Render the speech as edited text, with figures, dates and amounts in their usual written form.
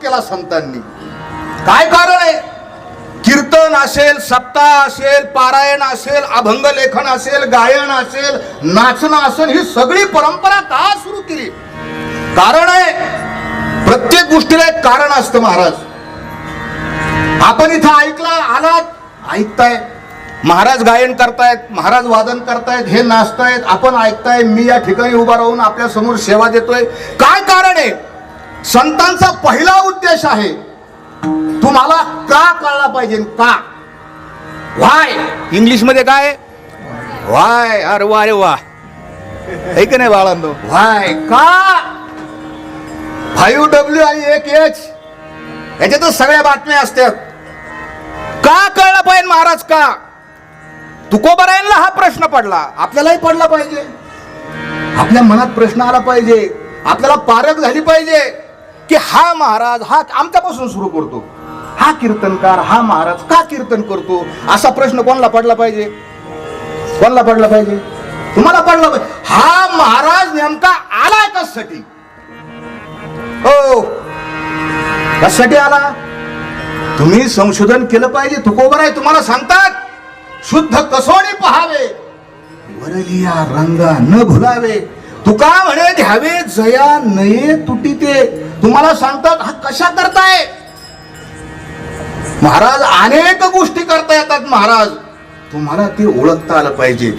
केला संतांनी. काय कारण आहे? कीर्तन असेल, सप्ताह असेल, पारायण असेल, अभंग लेखन असेल, गायन असेल, नाचणं असेल, ही सगळी परंपरा का सुरू केली? कारण आहे, प्रत्येक गोष्टीला एक कारण असतं महाराज. आपण इथं ऐकला आलात, ऐकताय, महाराज गायन करतायत, महाराज वादन करतायत, हे नाचतायत, आपण ऐकताय, मी या ठिकाणी उभा राहून आपल्या समोर सेवा देतोय. काय कारण आहे? संतांचा पहिला उद्देश आहे तुम्हाला का कळला पाहिजे. का? व्हाय. इंग्लिश मध्ये काय? व्हाय. अरे वा, अरे वा, आहे की नाही बाळांनो? व्हाय. का? 5W आणि 1H याच्यातच सगळ्या बातम्या असतात. का कळलं पाहिजे महाराज? का? तुकोबारायांना हा प्रश्न पडला, आपल्यालाही पडला पाहिजे. आपल्या मनात प्रश्न आला पाहिजे, आपल्याला पारख झाली पाहिजे की हा महाराज हा आमच्यापासून सुरू करतो, हा कीर्तनकार, हा महाराज का कीर्तन करतो, असा प्रश्न कोणाला पडला पाहिजे? कोणाला पडला पाहिजे? तुम्हाला पडला पाहिजे. हा महाराज नेमका आलाय कशासाठी? हो, कशासाठी आला? तुम्ही संशोधन केलं पाहिजे. तुकोबाराय तुम्हाला सांगतात, शुद्ध कसोडी पहावे, वरलिया रंगा न भुलावे. तुका म्हणे घ्यावे जया नये तुटीते. तुम्हाला सांगतात हा कशा करताय? महाराज अनेक गोष्टी करता येतात महाराज, तुम्हाला ते ओळखता आलं पाहिजे.